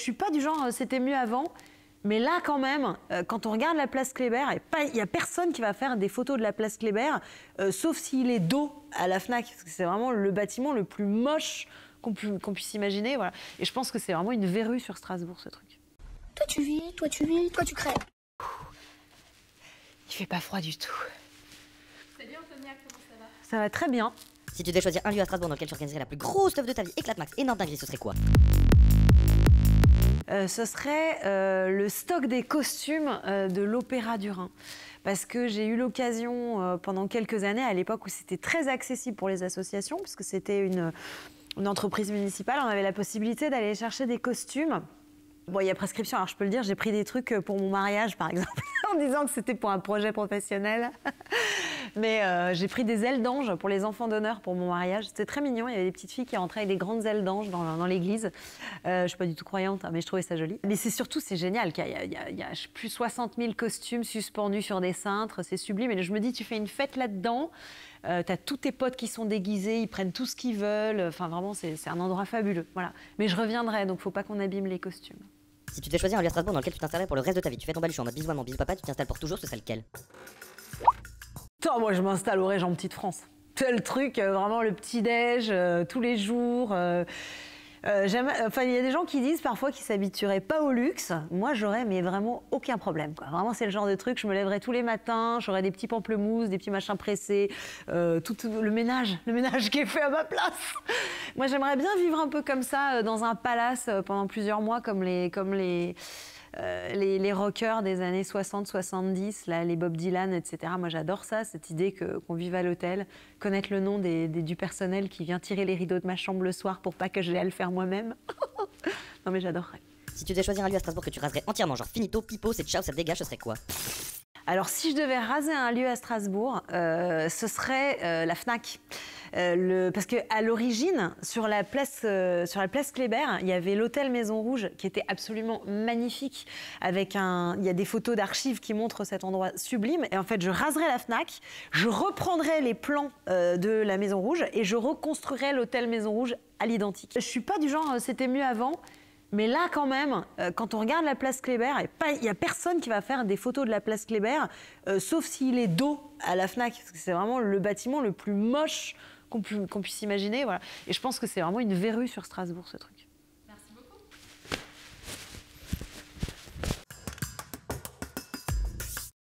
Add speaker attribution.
Speaker 1: suis pas du genre c'était mieux avant. Mais là, quand même, quand on regarde la place Kléber, il n'y a personne qui va faire des photos de la place Kléber, sauf s'il est dos à la Fnac, parce que c'est vraiment le bâtiment le plus moche qu'on puisse imaginer. Voilà. Et je pense que c'est vraiment une verrue sur Strasbourg, ce truc.
Speaker 2: Toi tu vis, toi tu vis, toi tu crèves.
Speaker 1: Il fait pas froid du tout.
Speaker 3: Salut Antonia, comment ça va?
Speaker 1: Ça va très bien.
Speaker 4: Si tu devais choisir un lieu à Strasbourg dans lequel tu organiserais la plus grosse teuf de ta vie, éclate max, énorme dinguerie, ce serait quoi?
Speaker 1: Ce serait le stock des costumes de l'Opéra du Rhin. Parce que j'ai eu l'occasion pendant quelques années, à l'époque où c'était très accessible pour les associations, puisque c'était une entreprise municipale, on avait la possibilité d'aller chercher des costumes. Bon, il y a prescription, alors je peux le dire, j'ai pris des trucs pour mon mariage, par exemple, en disant que c'était pour un projet professionnel. Mais j'ai pris des ailes d'ange pour les enfants d'honneur pour mon mariage. C'était très mignon, il y avait des petites filles qui rentraient avec des grandes ailes d'ange dans l'église. Je ne suis pas du tout croyante, hein, mais je trouvais ça joli. Mais c'est surtout, c'est génial, qu'il y a plus de 60 000 costumes suspendus sur des cintres, c'est sublime. Et je me dis, tu fais une fête là-dedans, t'as tous tes potes qui sont déguisés, ils prennent tout ce qu'ils veulent. Enfin, vraiment, c'est un endroit fabuleux. Voilà. Mais je reviendrai, donc faut pas qu'on abîme les costumes.
Speaker 4: Si tu devais choisir un lieu à Strasbourg dans lequel tu t'installerais pour le reste de ta vie, tu fais ton baluchon en mode bisous maman, bisous papa, tu t'installes pour toujours, ce serait lequel?
Speaker 1: Attends, moi je m'installe au Régent Petite France. C'est le truc, vraiment le petit-déj, tous les jours. Enfin, il y a des gens qui disent parfois qu'ils s'habitueraient pas au luxe. Moi, j'aurais mais vraiment aucun problème, quoi. Vraiment, c'est le genre de truc, je me lèverais tous les matins, j'aurais des petits pamplemousses, des petits machins pressés, tout le ménage qui est fait à ma place. Moi, j'aimerais bien vivre un peu comme ça, dans un palace pendant plusieurs mois, comme les rockers des années 60-70, les Bob Dylan, etc. Moi, j'adore ça, cette idée qu'on vive à l'hôtel, connaître le nom du personnel qui vient tirer les rideaux de ma chambre le soir pour pas que je l'aie à le faire moi-même. Non, mais j'adorerais.
Speaker 4: Si tu devais choisir un lieu à Strasbourg que tu raserais entièrement, genre finito, pipo, c'est ciao, ça dégage, ce serait quoi?
Speaker 1: Alors, si je devais raser un lieu à Strasbourg, ce serait la Fnac. Parce qu'à l'origine, sur la place Kléber, il y avait l'hôtel Maison Rouge qui était absolument magnifique. Il y a des photos d'archives qui montrent cet endroit sublime. Et en fait, je raserais la Fnac, je reprendrais les plans de la Maison Rouge et je reconstruirais l'hôtel Maison Rouge à l'identique. Je suis pas du genre c'était mieux avant. Mais là, quand même, quand on regarde la place Kléber, il n'y a personne qui va faire des photos de la place Kléber, sauf s'il est dos à la Fnac, parce que c'est vraiment le bâtiment le plus moche qu'on puisse imaginer. Voilà. Et je pense que c'est vraiment une verrue sur Strasbourg, ce truc.